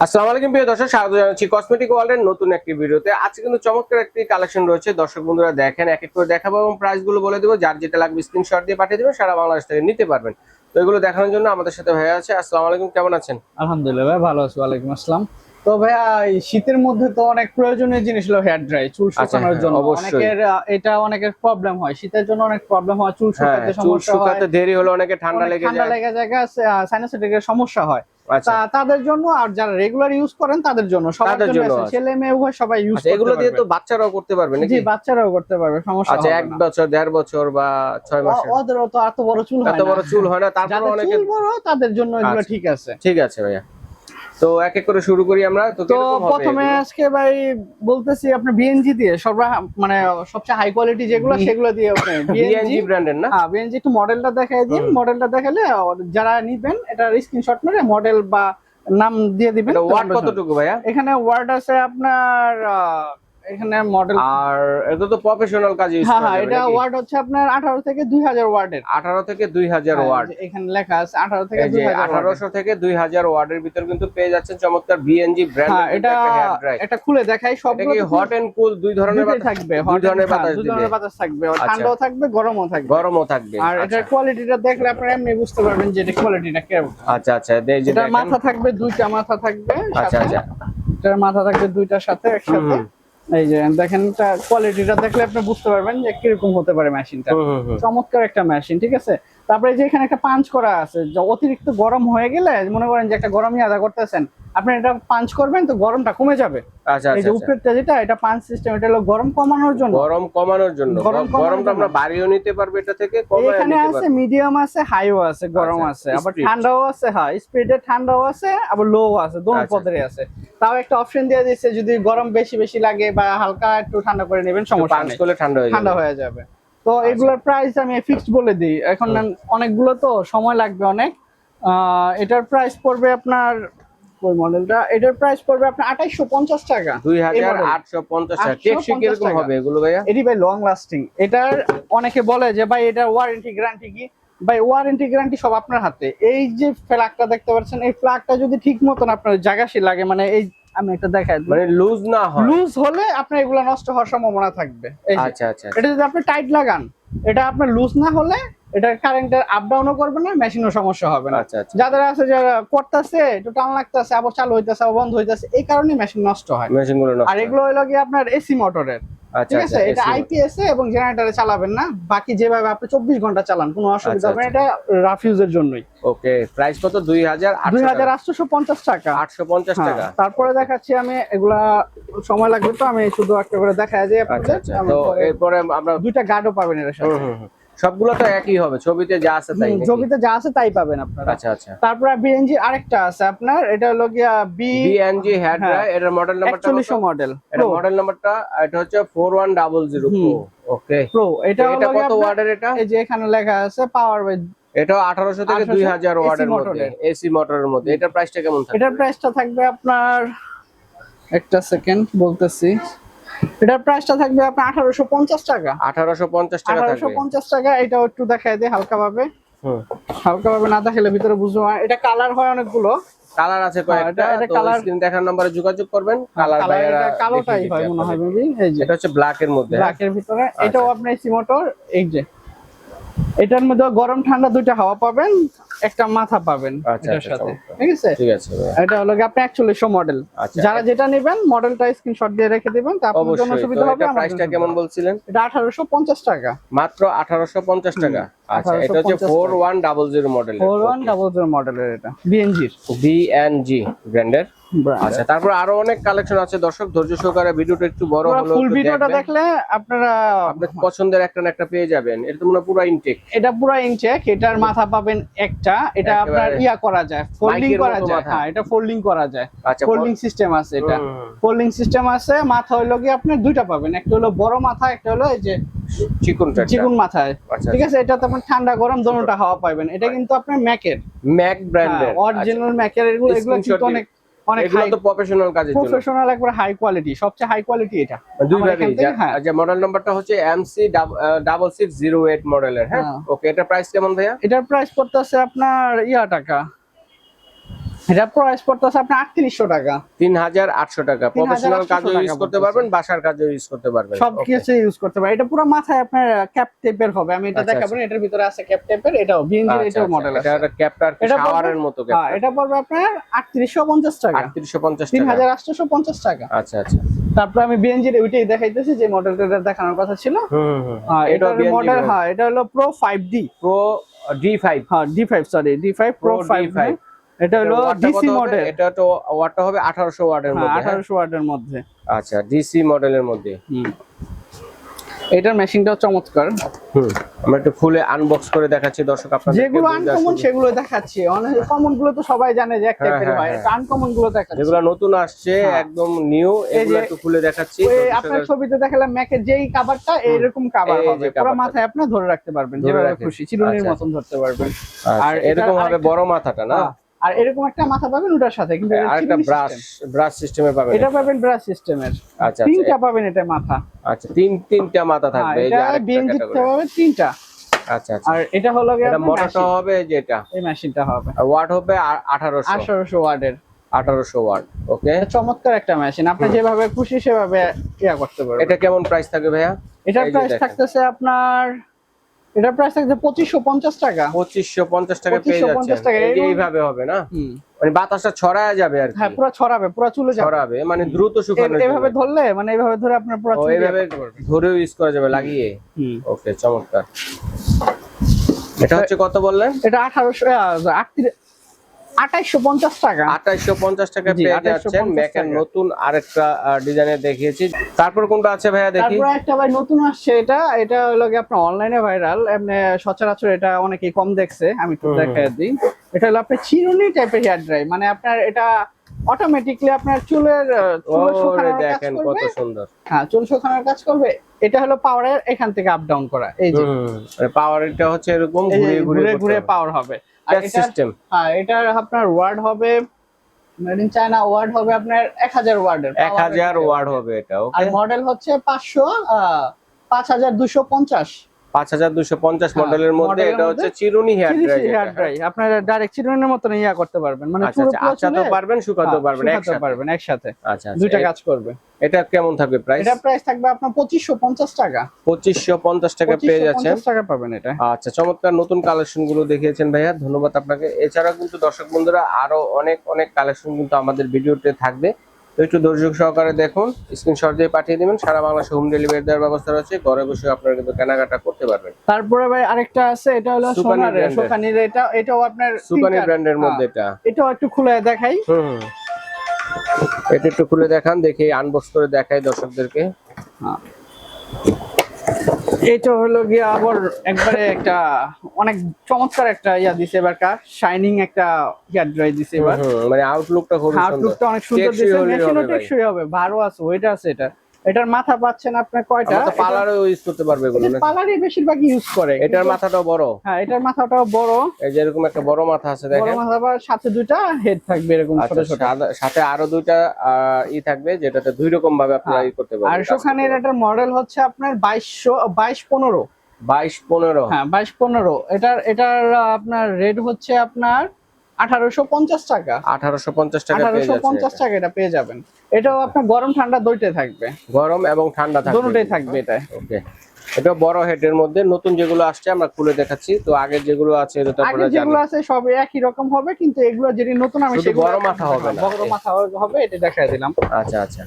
আসসালামু আলাইকুম প্রিয় দর্শক, স্বাগত জানাচ্ছি কসমেটিক ওয়ার্ল্ডের নতুন একটি ভিডিওতে। আজকে কিন্তু চমৎকার একটি কালেকশন রয়েছে। দর্শক বন্ধুরা দেখেন, এক এক করে দেখাবো এবং প্রাইস গুলো বলে দেবো। যার যেটা লাগবে স্ক্রিনশট দিয়ে পাঠিয়ে দেবেন, সারা বাংলাদেশ থেকে নিতে পারবেন। তো এগুলো দেখানোর জন্য আমাদের সাথে ভাইয়া আছে। আসসালামু আলাইকুম, কেমন আছেন? আলহামদুলিল্লাহ ভাই, ভালো আছি। ওয়ালাইকুম আসসালাম। তো ভাইয়া, এই শীতের মধ্যে তো অনেক প্রয়োজনীয় জিনিস হলো হেয়ার ড্রাই, চুল শুকানোর জন্য। অনেকের অনেকের প্রবলেম হয়, শীতের জন্য অনেক প্রবলেম হয়, চুল শুকাতে সমস্যা হয়, শুকাতে দেরি হলো, অনেকে ঠান্ডা লেগে যায়, সাইনাসাইটিসের সমস্যা হয়। আচ্ছা, তাদের জন্য, আর যারা রেগুলার ইউজ করেন তাদের জন্য, সবার জন্য আছে, ছেলে মেয়ে উভয় সবাই ইউজ করতে পারবে। এগুলো দিয়ে তো বাচ্চারাও করতে পারবে নাকি? জি, বাচ্চারাও করতে পারবে, সমস্যা হবে না। 1 বছর 1.5 বছর বা 6 মাস, ওদের তো এত বড় চুল হয় না, এত বড় চুল হয় না, তারপরে অনেকে চুল বড় তাদের জন্য এগুলো ঠিক আছে। ঠিক আছে ভাইয়া, তো এক এক করে শুরু করি আমরা। তো প্রথমে আজকে ভাই বলতেছি আপনার বিএনজি দিয়ে মানে সবচেয়ে হাই কোয়ালিটি যেগুলো সেগুলো দিয়ে আপনি বিএনজি ব্র্যান্ডের না? হ্যাঁ, বিএনজি একটু মডেলটা দেখাই দিন। মডেলটা দেখালে যারা নিবেন এটা স্ক্রিনশট মেরে মডেল বা নাম দিয়ে দিবেন। এটা ওয়াট কতটুকু ভাইয়া? এখানে ওয়াট আছে আপনার, এখানে মডেল, আর এটা তো প্রফেশনাল কাজে ইউজ করা হ্যাঁ, যাবে। এটা ওয়াট হচ্ছে আপনার 18 থেকে 2000 ওয়াটের। 18 থেকে 2000 ওয়াট, এখানে লেখা আছে 18 থেকে 2000। 1800 থেকে 2000 ওয়াটের ভিতর কিন্তু পেয়ে যাচ্ছেন চমৎকার বিএনজি ব্র্যান্ডের এটা হেয়ার ড্রাই। এটা খুলে দেখাই। সবগুলো কি হট এন্ড কুল দুই ধরনের বাতাস থাকবে, দুই ধরনের বাতাস দুই দিবে। ধরনের বাতাস থাকবে, ঠান্ডাও থাকবে, গরমও থাকবে। আর এটার কোয়ালিটিটা দেখলে আপনারা এমনি বুঝতে পারবেন যে এটা কোয়ালিটিটা কেমন। আচ্ছা আচ্ছা, এটার মাথা থাকবে, দুইটা মাথা থাকবে। আচ্ছা আচ্ছা, এটার মাথা থাকবে দুইটার সাথে একসাথে। এই যে দেখেন, এটা কোয়ালিটিটা দেখলে আপনি বুঝতে পারবেন যে কিরকম হতে পারে মেশিনটা। চমৎকার একটা মেশিন, ঠিক আছে। তারপরে যে এখানে একটা পাঞ্চ করা আছে, অতিরিক্ত গরম হয়ে গেলে মনে করেন যে একটা গরম ইয়াদা করতেছেন, আপনি এটা পাঞ্চ করবেন তো গরমটা কমে যাবে। আচ্ছা, এই যে উপরেরটা যেটা, এটা পাঞ্চ সিস্টেম, এটা হলো গরম কমানোর জন্য। গরমটা আমরা বাড়িয়েও নিতে পারবো, এটা থেকে কমায় নিতে এখানে পারবো। আছে মিডিয়াম আছে, হাইও আছে, গরম আছে, আবার ঠান্ডাও আছে। হ্যাঁ, স্পিডে ঠান্ডাও আছে, আবার লো আছে, দোনো পদের আছে। তাও একটা অপশন দিয়ে দিয়েছে, যদি গরম বেশি বেশি লাগে বা হালকা একটু ঠান্ডা করে নেবেন, সমস্যা নেই, ঠান্ডা হয়ে যাবে। তো এগুলোর প্রাইস আমি ফিক্সড বলে দিই। এখন অনেকগুলো তো সময় লাগবে অনেক। এটার প্রাইস পড়বে আপনার, ওই মডেলটা, এটার প্রাইস পড়বে আপনার 2850 টাকা। 2850 টাকা। টেকসই কিরকম হবে এগুলো ভাইয়া? এটি ভাই লং লাস্টিং। এটার অনেকে বলে যে ভাই এটা ওয়ারেন্টি গ্যারান্টি কি? ভাই ওয়ারেন্টি গ্যারান্টি সব আপনার হাতে। এই যে ফ্ল্যাগটা দেখতে পাচ্ছেন, এই ফ্ল্যাগটা যদি ঠিক মতন আপনার জায়গাশীল লাগে, মানে এই আমি একটা দেখাই, মানে লুজ না হয়, লুজ হলে আপনার এগুলা নষ্ট হওয়ার সম্ভাবনা থাকবে। আচ্ছা আচ্ছা, এটা যদি আপনি টাইট লাগান, এটা আপনার লুজ না হলে এটা কারেন্টের আপ ডাউনও করবে না, মেশিনও সমস্যা হবে না। আচ্ছা আচ্ছা, যাদের আছে যারা করতেছে একটু টান লাগতেছে, আবার চালু হইতেছে, আবার বন্ধ হইতেছে, এই কারণে মেশিন নষ্ট হয়। মেশিনগুলো নষ্ট। আর এগুলো হলো কি আপনার এসি মোটরের, ঠিক আছে। এটা আইপিএস এ এবং জেনারেটরে চালাবেন না, বাকি যেভাবে আপনি 24 ঘন্টা চালান কোনো অসুবিধা হবে না। এটা রাফ ইউজের জন্যই। ওকে, প্রাইস কত? 2850 টাকা। 850 টাকা। তারপরে দেখাচ্ছি আমি, এগুলা সময় লাগবে তো আমি শুধু একটা করে দেখাই যে আপনাদের। তো এরপরে আমরা দুইটা গার্ডও পাবেন এর সাথে। সবগুলো তো একই হবে, ছবিতে যা আছে তাই, ছবিতে যা আছে তাই পাবেন আপনারা। আচ্ছা আচ্ছা। তারপর বিএনজি আরেকটা আছে আপনার, এটা হলো গিয়া বিএনজি হেয়ার ড্রাই। এর মডেল নাম্বারটা 4100 মডেল। এর মডেল নাম্বারটা এটা হচ্ছে 4100 প্রো। ওকে, প্রো। এটা কত ওয়াটের? এটা এই যে এখানে লেখা আছে পাওয়ার বাই, এটা 1800 থেকে 2000 ওয়াটের মধ্যে, এসি মোটরের মধ্যে। এটার প্রাইসটা কেমন থাকবে? এটার প্রাইসটা থাকবে আপনার, একটা সেকেন্ড বলতেছি, এটার প্রাইসটা থাকবে আপনার 1850 টাকা। 1850 টাকা থাকবে। 1850 টাকা। এটা একটু দেখায় দেই হালকা ভাবে। হালকা ভাবে না দেখালে ভিতরে বুঝবো না। এটা কালার হয় অনেকগুলো, কালার আছে কয়েকটা। তো স্ক্রিন দেখার নম্বরে যোগাযোগ করবেন। কালার কালোটাই হয় মনে হয় মেবি। এই যে এটা হচ্ছে ব্ল্যাক এর মধ্যে, ব্ল্যাক এর ভিতরে। এটাও আপনি এসি মোটর। এই যে এটার মধ্যে গরম ঠান্ডা দুইটা হাওয়া পাবেন, একটা মাথা পাবেন এটার সাথে, ঠিক আছে। ঠিক আছে, এটা হলো আপনি 4100 মডেল। যারা যেটা নেবেন মডেলটা স্ক্রিনশট দিয়ে রেখে দিবেন, তারপর জন্য সুবিধা হবে। আমার প্রাইসটা কেমন বলছিলেন? এটা 1850 টাকা, মাত্র 1850 টাকা। আচ্ছা, এটা হচ্ছে 4100 মডেল। 4100 মডেলের, এটা বিএনজি ব্র্যান্ডের। আচ্ছা, তারপর আরো অনেক কালেকশন আছে। দর্শক ধৈর্য সহকারে ভিডিওটা একটু বড় হলো, ফুল ভিডিওটা দেখলে আপনারা আপনাদের পছন্দের একটা না একটা পেয়ে যাবেন। এটা তো মনে পুরো ইনটেক। এটা পুরো ইনটেক। এটার মাথা পাবেন একটা, এটা আপনার ইয়া করা যায়, ফোল্ডিং করা যায়। হ্যাঁ, এটা ফোল্ডিং করা যায়। আচ্ছা, ফোল্ডিং সিস্টেম আছে। এটা ফোল্ডিং সিস্টেম আছে। মাথা হলো কি আপনার দুইটা পাবেন, একটা হলো বড় মাথা, একটা হলো এই যে চিকুন মাথায়, ঠিক আছে। এটা তো আপনার ঠান্ডা গরম দোনোটা হাওয়া পাবেন। এটা কিন্তু আপনার ম্যাকের, ম্যাক ব্র্যান্ডের অরিজিনাল ম্যাকের। এগুলো কিন্তু অনেক হাই, তো প্রফেশনাল কাজের জন্য, প্রফেশনাল একবার হাই কোয়ালিটি, সবচেয়ে হাই কোয়ালিটি এটা। দুই ভাবে। আচ্ছা, মডেল নাম্বারটা হচ্ছে MC6608 মডেলের। হ্যাঁ, ওকে। এটা প্রাইস কেমন ভাইয়া? এটার প্রাইস পড়তেছে আপনার টাকা, এটা প্রাইস পড়তেছে আপনার 3800 টাকা। 3800 টাকা। প্রফেশনাল কাজে ইউজ করতে পারবেন, বাসার কাজে ইউজ করতে পারবেন, সবকিছু ইউজ করতে পারবেন। এটা পুরো মাথায় আপনার ক্যাপ টাইপের হবে, আমি এটা দেখাবো না, এটার ভিতরে আছে ক্যাপ টাইপের, এটাও বিএনজি এটাও মডেল আছে। এটা ক্যাপটা শাওয়ারের মতো ক্যাপ। হ্যাঁ, এটা পড়বে আপনার 3850 টাকা। 3850 টাকা, 3850 টাকা। আচ্ছা আচ্ছা। তারপর আমি বিএনজি এর ওইটাই দেখাইতেছি যে মডেলটা দেখানোর কথা ছিল। হ্যাঁ, এটা মডেল, হ্যাঁ এটা হলো প্রো 5D, প্রো D5। হ্যাঁ D5, sorry D5 pro 5D। এটা হলো ডিসি মডেল। এটা তো ওয়াটটা হবে 1800 ওয়াটের মধ্যে। 1800 ওয়াটের মধ্যে। আচ্ছা, ডিসি মডেলের মধ্যে। এটার মেশিনটাও চমৎকার। আমরা একটু খুলে আনবক্স করে দেখাচ্ছি দর্শক আপনাদের। যেগুলো আনকমন সেগুলো দেখাচ্ছি, অনেক কমন গুলো তো সবাই জানে যে এক টাইপের হয়, এটা আনকমন গুলো দেখাচ্ছি। যেগুলো নতুন আসছে একদম নিউ, এগুলো একটু খুলে দেখাচ্ছি। এই আপনার ছবিতে দেখালাম ম্যাকের যেই কভারটা এরকম কভার হবে, পুরো মাথায় আপনি ধরে রাখতে পারবেন যেভাবে খুশি, চিরুনির মতন ধরতে পারবেন। আর এরকম হবে বড় মাথাটা না, আর এরকম একটা মাথা পাবেন ওটার সাথে, কিন্তু আরেকটা ব্রাশ সিস্টেমে পাবেন। এটা পাবেন ব্রাশ সিস্টেমের। আচ্ছা, তিনটা পাবেন এটা মাথা। আচ্ছা, তিনটা মাথা থাকবে। এই যে আরেকটা বিএনজিতে হবে তিনটা। আচ্ছা আচ্ছা। আর এটা হলো এটা মোটরটা হবে যেটা, এই মেশিনটা হবে ওয়াট হবে 1800 ওয়াটের। 1800 ওয়াট। ওকে, চমৎকার একটা মেশিন, আপনি যেভাবে খুশি সেভাবে ইয়া করতে পারবেন। এটা কেমন প্রাইস থাকবে ভাইয়া? এটার প্রাইস থাকতেছে আপনার, এটার প্রাইস থাকছে 2550 টাকা। 2550 টাকা পেয়ে যাচ্ছেন। এইভাবে হবে না, মানে বাতাসটা ছড়ায় যাবে আর কি। হ্যাঁ, পুরো ছড়াবে, পুরো চুলে যাবে, ছড়াবে মানে দ্রুত শুকানো। এইভাবে ধরলে, মানে এইভাবে ধরে আপনার পুরো চুলে এইভাবে ধরেও ইউজ করা যাবে লাগিয়ে। ওকে, চমৎকার। এটা হচ্ছে কত বললেন? এটা 2850 টাকা। 2850 টাকা পেয়ে যাচ্ছেন। ম্যাকের নতুন আরেকটা ডিজাইনের দেখিয়েছি। তারপর কোনটা আছে ভাইয়া দেখি? তারপর একটা ভাই নতুন আসছে, এটা হলো কি আপনার অনলাইনে ভাইরাল, এমনি সচরাচর এটা অনেকেই কম দেখছে, আমি একটু দেখাই দিই। এটা হলো আপনার চিরুনি টাইপের হেয়ার ড্রাই, মানে আপনার এটা অটোমেটিক্যালি আপনার চুলের শুকানোর কাজ দেখেন করবে। কত সুন্দর। হ্যাঁ, চুল শুকানোর কাজ করবে। এটা হলো পাওয়ারের এখান থেকে আপ ডাউন করা, এই যে মানে পাওয়ারটা হচ্ছে এরকম ঘুরে ঘুরে পাওয়ার হবে। আর এটা সিস্টেম, হ্যাঁ এটা আপনার ওয়ার্ড হবে মেড ইন চায়না, ওয়ার্ড হবে আপনার 1000 ওয়ার্ডের, 1000 ওয়ার্ড হবে এটা। ওকে, আর মডেল হচ্ছে 5250। 5250 মডেলের মধ্যে এটা হচ্ছে চিরুনি হেয়ার ড্রাই। আপনারা ডাইরেক্ট চিরুনির মতন ইয়া করতে পারবেন, মানে পুরো আচ্ছা পারবেন, শুকাতে পারবেন একসাথে। আচ্ছা, দুইটা কাজ করবে। এটা কেমন থাকবে প্রাইস? এটা প্রাইস থাকবে আপনার 2550 টাকা। 2550 টাকা পেয়ে যাচ্ছেন। 2550 টাকা পাবেন এটা। আচ্ছা, চমৎকার নতুন কালেকশন গুলো দেখিয়েছেন ভাইয়া, ধন্যবাদ আপনাকে। এছাড়া কিন্তু দর্শক বন্ধুরা আরো অনেক কালেকশন কিন্তু আমাদের ভিডিওতে থাকবে, তো একটু ধৈর্য সহকারে দেখুন, স্ক্রিনশট দিয়ে পাঠিয়ে দিবেন। সারা বাংলাদেশে হোম ডেলিভারি দেওয়ার ব্যবস্থা রয়েছে, ঘরে বসে আপনারা কিন্তু কেনাকাটা করতে পারবেন। তারপরে ভাই আরেকটা আছে, এটা হলো সুকানির, এটাও আপনার সুকানি ব্র্যান্ডের মধ্যে। এটাও একটু খুলে দেখাই। এটা একটু খুলে দেখান, দেখি আনবক্স করে দেখাই দর্শকদেরকে। এটা হলো গিয়ে আবার একবারে একটা অনেক চমৎকার একটা ইয়া দিছে এবার, শাইনিং একটা হেয়ার ড্রাই দিছে এবার, মানে আউটলুকটা খুব সুন্দর, আউটলুকটা অনেক সুন্দর দিছে। মেশিনও টেকসই হবে, ভালো আছে, ওয়েট আছে এটা। এটার মাথা পাচ্ছেন আপনার কয়টা? পার্লারও ইউজ করতে পারবে এগুলো না? পার্লারই বেশিরভাগ ইউজ করে। এটার মাথাটাও বড়। হ্যাঁ, এটার মাথাটাও বড়, এই যে এরকম একটা বড় মাথা আছে দেখেন। বড় মাথা, আবার সাথে দুইটা হেড থাকবে এরকম ছোট ছোট, সাথে আরো দুইটা থাকবে, যেটাতে দুই রকম ভাবে আপনারা করতে পারবেন। আর সুখানের এটার মডেল হচ্ছে আপনার 2215। 2215, হ্যাঁ 2215। এটার আপনার রেট হচ্ছে আপনার 1850 টাকা। 1850 টাকা পেয়ে যাচ্ছেন। 1850 টাকা এটা পেয়ে যাবেন। এটাও আপনার গরম ঠান্ডা দুইটাই থাকবে, গরম এবং ঠান্ডা থাকবে, দুটোই থাকবে এটা। ওকে, এটা বড় হেডের মধ্যে। নতুন যেগুলো আসছে আমরা খুলে দেখাচ্ছি, তো আগের যেগুলো আছে এটা আপনারা জানেন, যেগুলো আছে সব একই রকম হবে, কিন্তু এগুলো যেটি নতুন আমি সেগুলো বড় মাথা হবে না, বড় মাথা হবে, এটা দেখাই দিলাম। আচ্ছা আচ্ছা।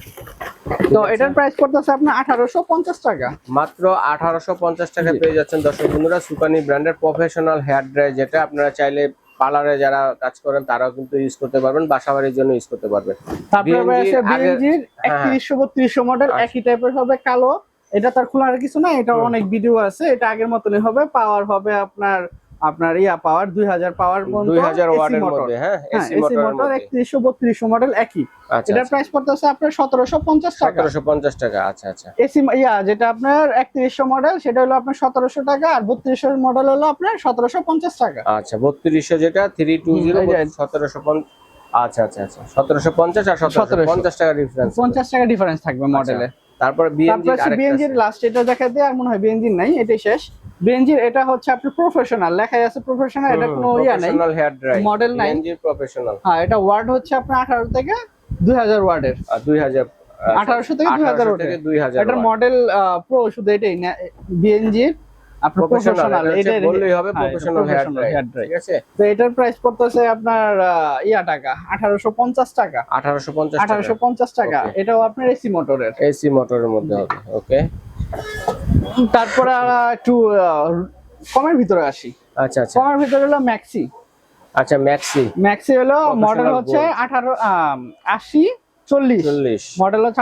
তো এটার প্রাইস পড়তেছে আপনার 1850 টাকা, মাত্র 1850 টাকা পেয়ে যাচ্ছেন দর্শক বন্ধুরা। সুকানি ব্র্যান্ডের প্রফেশনাল হেয়ার ড্রাই, যেটা আপনারা চাইলে পার্লারে যারা কাজ করেন তারাও কিন্তু ইউজ করতে পারবেন, বাসাবাড়ির জন্য ইউজ করতে পারবেন। তারপরে আছে বিএনজির 3132 মডেল, একই টাইপের হবে, কালো। এটা তার খোলার কিছু না, এটা অনেক ভিডিও আছে, এটা আগের মতনই হবে। পাওয়ার হবে আপনার পাওয়ার 2000 পাওয়ার পর্যন্ত, 2000 ওয়াটের মধ্যে। হ্যাঁ, এসি মোটর 3132 মডেল একই। এটার প্রাইস পড়তেছে আপনার 1750 টাকা। 1750 টাকা, আচ্ছা আচ্ছা। এসি যেটা আপনার 3100 মডেল, সেটা হলো আপনার 1700 টাকা, আর 3200 মডেল হলো আপনার 1750 টাকা। আচ্ছা, 3200 যেটা 320 1750। আচ্ছা আচ্ছা আচ্ছা, 1750 আর 1750 টাকা ডিফারেন্স, 50 টাকা ডিফারেন্স থাকবে মডেলে। তারপর বিএনজি তারপর বিএনজির লাস্ট এটা দেখাতে আর মনে হয় বিএনজির নাই, এটাই শেষ। বিএনজির এটা হচ্ছে আপনার প্রফেশনাল, লেখাই আছে প্রফেশনাল, এটা কোনো ইয়া নাই, প্রফেশনাল হেয়ার ড্রাই মডেল নাই। BNG professional. হ্যাঁ, এটা ওয়ার্ড হচ্ছে আপনার 18 থেকে 2000 ওয়ার্ডের, 2000 1800 থেকে 2000 ওয়াটের। এটার মডেল প্রো শুধু এটাই না, বিএনজি আপনার প্রফেশনাল, এটা বললেই হবে প্রফেশনাল হেয়ার ড্রাই, ঠিক আছে। তো এটার প্রাইস পড়তেছে আপনার টাকা 1850 টাকা, 1850 টাকা। এটাও আপনার এসি মোটরের মধ্যে হবে। ওকে, তারপরে একটু কমের ভিতরে আসি। আচ্ছা আচ্ছা, কমের ভিতরে হলো ম্যাক্সি। আচ্ছা, ম্যাক্সি হলো মডেল হচ্ছে 8040 মডেল হচ্ছে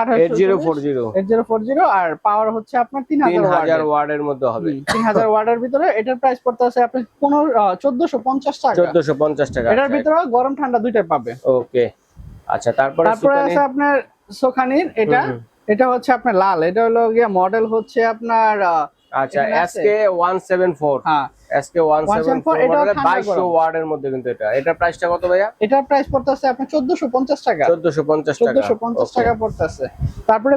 8040 আর পাওয়ার হচ্ছে আপনার 3000 ওয়াটের মধ্যে হবে। 3000 ওয়াটের ভিতরে এটার প্রাইস পড়তেছে আপনার 1450 টাকা। 1450 টাকা। এটার ভিতরে গরম ঠান্ডা দুইটাই পাবে। ওকে, আচ্ছা। তারপরে আছে আপনার সোখানির, এটা হচ্ছে আপনার লাল, এটা হলো গিয়া মডেল হচ্ছে আপনার আচ্ছা SK174। হ্যাঁ, SK174 মডেলের 2200 ওয়াটের মধ্যে। কিন্তু এটা প্রাইসটা কত ভাইয়া? এটার প্রাইস পড়তেছে আপনার 1450 টাকা। 1450 টাকা পড়তেছে। তারপরে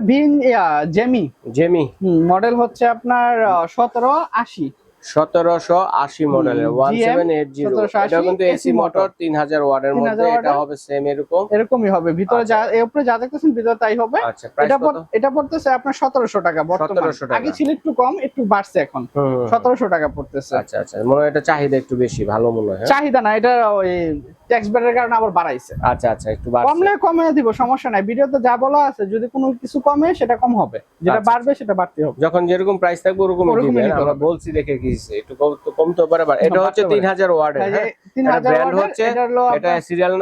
জেমি মডেল হচ্ছে আপনার 1780 মডেলের 1780। এটা কিন্তু এসি মোটর 3000 ওয়াটের মধ্যে। এটা হবে সেম এরকমই হবে ভিতরে, যা এর উপরে যা দেখতেছেন ভিতরে তাই হবে। আচ্ছা, এটা পড়তেছে আপনার 1700 টাকা বর্তমানে। আগে ছিল একটু কম, একটু বাড়ছে, এখন 1700 টাকা পড়তেছে। আচ্ছা আচ্ছা, মনে হয় এটা চাহিদা একটু বেশি, ভালো মনে হয়। চাহিদা না, এটা ওই ট্যাক্স ব্যারের কারণে আবার বাড়াইছে। আচ্ছা আচ্ছা, একটু বাড়ছে। কমলে কমে দিব, সমস্যা নাই। ভিডিওতে যা বলা আছে, যদি কোনো কিছু কমে সেটা কম হবে, যেটা বাড়বে সেটা বাড়তে হবে। যখন যেরকম প্রাইস থাকবে ওরকমই দিবেন। আমরা বলছি দেখে কি একটু কমতে পারে। এটা হচ্ছে 3000 ওয়াটের। এটা ব্র্যান্ড হচ্ছে, এটা সিরিয়াল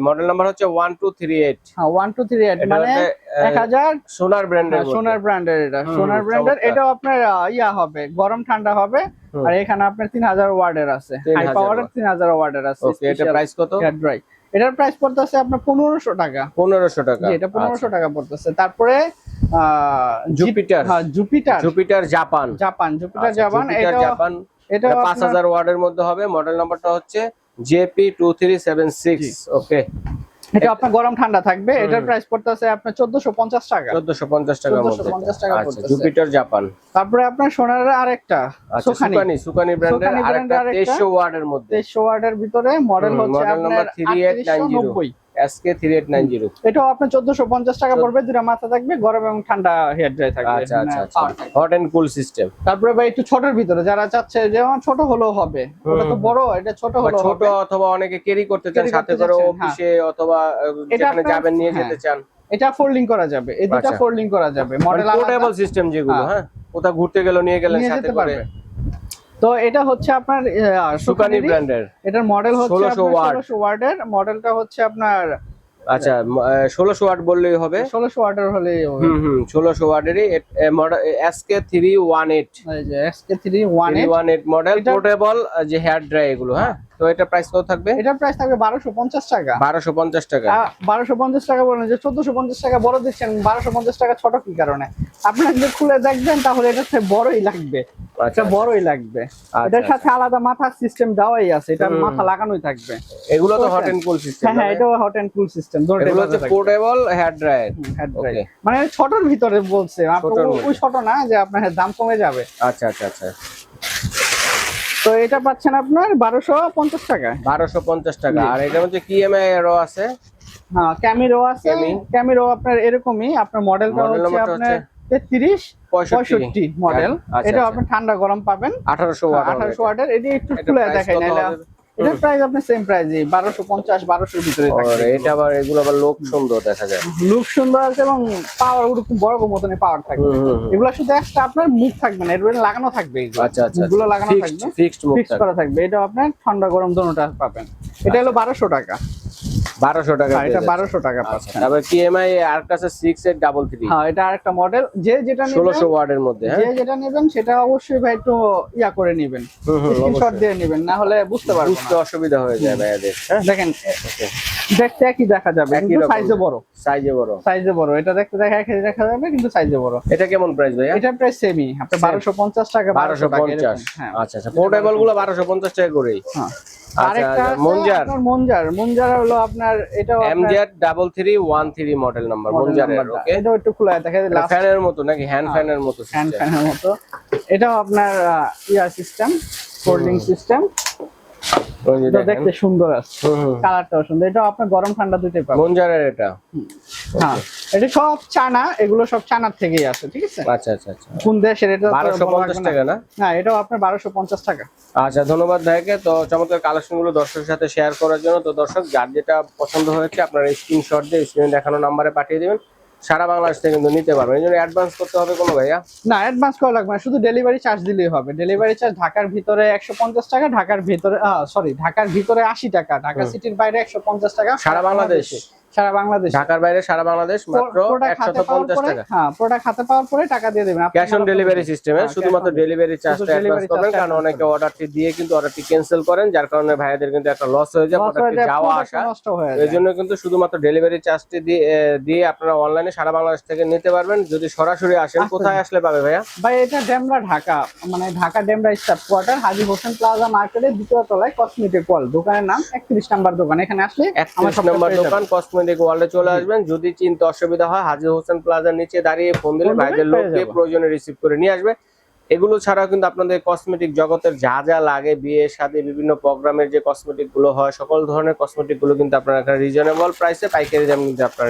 মডেল নাম্বার হচ্ছে 1238। হ্যাঁ, 1238 মানে 1000 সোনার ব্র্যান্ডের। সোনার ব্র্যান্ডের, এটা সোনার ব্র্যান্ডের। এটাও আপনার হবে, গরম ঠান্ডা হবে। আর এখানে আপনার 3000 ওয়াটের আছে, হাই পাওয়ারের 3000 ওয়াটের আছে। ওকে, এটা প্রাইস কত? ড্রাই এটার প্রাইস পড়তেছে আপনার 1500 টাকা। 1500 টাকা, এটা 1500 টাকা পড়তেছে। তারপরে জুপিটার জাপান। এটা 5000 ওয়াটের মধ্যে হবে। মডেল নাম্বারটা হচ্ছে JP2376। ওকে, এটা আপনার গরম ঠান্ডা থাকবে। এটার প্রাইস পড়তেছে আপনার 1450 টাকা। 1450 টাকার মধ্যে। 1450 টাকা পড়তেছে। Jupiter Japan. তারপরে আপনার সোনার আরেকটা সুকানি ব্র্যান্ডের আরেকটা 2300 ওয়াটের মধ্যে। 2300 ওয়াটের ভিতরে মডেল হচ্ছে আপনার 3890 SK3890। এটাও আপনার 1450 টাকা পড়বে। দুটো মাথা থাকবে, গরম এবং ঠান্ডা হেয়ার ড্রাই থাকবে। আচ্ছা আচ্ছা আচ্ছা, হট এন্ড কুল সিস্টেম। তারপরে ভাই একটু ছোটর ভিতরে যারা চাচ্ছে, যেমন ছোট হলেও হবে, ওটা তো বড়, এটা ছোট হলো ছোট, অথবা অনেকে ক্যারি করতে চান সাথে করে অফিসে, অথবা যেখানে যাবেন নিয়ে যেতে চান। এটা ফোল্ডিং করা যাবে, এই দুটো ফোল্ডিং করা যাবে। মডেল পোর্টেবল সিস্টেম যেগুলো, হ্যাঁ, কোথাও ঘুরতে গেলে নিয়ে গেলেন সাথে করে। তো এটা হচ্ছে আপনার সুকানি ব্র্যান্ডের। এটার মডেল হচ্ছে 1600 ওয়াটের। মডেলটা হচ্ছে আপনার আচ্ছা 1600 ওয়াট বললেই হবে। 1600 ওয়াটের হলেই হবে। 1600 ওয়াটেরই মডেল SK318। এই যে SK318 মডেল পোর্টেবল যে হেয়ার ড্রাই এগুলো। হ্যাঁ, তো এটা প্রাইস কত থাকবে? এটার প্রাইস থাকবে 1250 টাকা। 1250 টাকা। 1250 টাকা বলেন যে 1450 টাকা বড় দিচ্ছেন, 1250 টাকা ছোট কি কারণে? আপনারা যদি খুলে দেখবেন তাহলে এটা বড়ই লাগবে। আচ্ছা, বড়ই লাগবে। এটার সাথে আলাদা মাথার সিস্টেম দেওয়াই আছে, এটা মাথা লাগানোই থাকবে। এগুলো তো হট এন্ড কুল সিস্টেম। হ্যাঁ, এটাও হট এন্ড কুল সিস্টেম। এগুলো হচ্ছে পোর্টেবল হেয়ার ড্রায়ার। মানে ছোটর ভিতরে বলছে, ওই ছোট না যে আপনার দাম কমে যাবে। আচ্ছা আচ্ছা আচ্ছা, তো এটা পাচ্ছেন আপনার 1250 টাকা। 1250 টাকা। আর এটার মধ্যে কি এমআই এরও আছে? হ্যাঁ, ক্যামিরো আছে। ক্যামিরো আপনার এরকমই, আপনার মডেলটা হচ্ছে আপনার 3365 মডেল। এটা আপনি ঠান্ডা গরম পাবেন। 1800 ওয়াটের। এটি একটু খুলে দেখাই না, এটা প্রাইস আপনি সেম প্রাইসই 1250 1200 এর ভিতরে থাকে। এটা আবার এগুলো আবার লুক সুন্দর দেখা যায়, লুক সুন্দর আছে এবং পাওয়ার ওরকম বড় মতনই পাওয়ার থাকবে। এগুলো শুধু একটা আপনার মুখ থাকবে না, এর উপরে লাগানো থাকবে। এগুলো আচ্ছা আচ্ছা, এগুলো লাগানো থাকবে, ফিক্সড করা থাকবে। এটা আপনার ঠান্ডা গরম দুটোটা পাবেন। এটা হলো 1200 টাকা। 1200 টাকা। এটা 1200 টাকা পাচ্ছেন। তারপর TMI আর কাছে 6833। হ্যাঁ, এটা আরেকটা মডেল। যে যেটা নেবেন 1600 ওয়াটের মধ্যে। হ্যাঁ, যে যেটা নেবেন সেটা অবশ্যই ভাই একটু ইয়া করে নেবেন, স্ক্রিনশট দিয়ে নেবেন, না হলে বুঝতে পারবেন, বুঝতে অসুবিধা হয়ে যায় ভাইয়াদের। দেখেন দেখতে একই দেখা যাবে, কিন্তু সাইজে বড়। সাইজে বড়। এটা দেখতে দেখা যাবে, কিন্তু সাইজে বড়। এটা কেমন প্রাইস ভাইয়া? এটা প্রাইস সেমই, আপনি 1250 টাকা। 1250। আচ্ছা আচ্ছা, পোর্টেবল গুলো 1250 টাকা করেই। হ্যাঁ, আরেকটা আছে মঞ্জার আপনার মঞ্জার হলো আপনার এটাও MZ 3313 মডেল নাম্বার মঞ্জারের। ওকে, এটাও একটু খোলা থাকে লাস্ট ফ্যানের মতো নাকি হ্যান্ড ফ্যানের মতো হ্যান্ড system? ফ্যানের মতো। এটাও আপনার ইয়ার সিস্টেম, ফোল্ডিং সিস্টেম। ওই যে এটা দেখেন। দেখতে সুন্দর আছে, হুম। কালারটাও সুন্দর। এটাও আপনার গরম ঠান্ডা দুটোই পাবেন। মঞ্জারের এটা। হ্যাঁ, এটা সব চায়না, এগুলো সব চায়নার থেকেই আসে, ঠিক আছে? আচ্ছা আচ্ছা আচ্ছা। কোন দেশের এটা তো বলা 1250 লাগবে টাকা না? না, এটাও আপনার 1250 টাকা। আচ্ছা, ধন্যবাদ ভাইকে। তো চমৎকার কালেকশন গুলো দর্শকের সাথে শেয়ার করার জন্য। তো দর্শক, যার যেটা পছন্দ হয়েছে আপনারা স্ক্রিনশট দিয়ে স্ক্রিনে দেখানো নাম্বারে পাঠিয়ে দিবেন, সারা বাংলাদেশ থেকে কিন্তু নিতে পারবেন। এই জন্য অ্যাডভান্স করতে হবে কোনো ভাইয়া? না, অ্যাডভান্স করা লাগবে না, শুধু ডেলিভারি চার্জ দিলেই হবে। ডেলিভারি চার্জ ঢাকার ভিতরে 150 টাকা, ঢাকার ভিতরে 80 টাকা, ঢাকা সিটির বাইরে 150 টাকা। সারা বাংলাদেশ? সারা বাংলাদেশ, ঢাকার বাইরে সারা বাংলাদেশ মাত্র 150 টাকা। হ্যাঁ, প্রোডাক্ট হাতে পাওয়ার পরে টাকা দিয়ে দেবেন। ক্যাশ অন ডেলিভারি সিস্টেমে শুধুমাত্র ডেলিভারি চার্জটা অ্যাডভান্স করবেন, কারণ অনেকে অর্ডারটি দিয়ে কিন্তু অর্ডারটি ক্যান্সেল করেন, যার কারণে ভাইয়াদের কিন্তু একটা লস হয়ে যায় প্রোডাক্টটি যাওয়া আসা। এই জন্য কিন্তু শুধুমাত্র ডেলিভারি চার্জটি দিয়ে আপনারা অনলাইনে সারা বাংলাদেশ থেকে নিতে পারবেন। যদি সরাসরি আসেন, কোথায় আসলে পাবে ভাইয়া? ভাই এটা ডেমরা ঢাকা, মানে ঢাকা ডেমরা স্টাফ কোয়ার্টার, হাজী হোসেন প্লাজা মার্কেটের দ্বিতীয় তলায় কসমেটিক ওয়ার্ল্ড, দোকানের নাম 31 নাম্বার দোকান। এখানে আসলে 31 নম্বর দোকান কসমেটিক ওয়ার্ল্ডে চলে আসবেন। যদি চিনতে অসুবিধা হয়, হাজী হোসেন প্লাজার নিচে দাঁড়িয়ে ফোন দিলে ভাইদের লোক দিয়ে প্রয়োজনে রিসিভ করে নিয়ে আসবে। এগুলো ছাড়াও কিন্তু আপনাদের কসমেটিক জগতের যা যা লাগে, বিয়ে শাদী বিভিন্ন প্রোগ্রামের যে কসমেটিক গুলো হয়, সকল ধরনের কসমেটিক গুলো কিন্তু আপনারা রিজনেবল প্রাইসে পাইকারি দাম কিন্তু আপনারা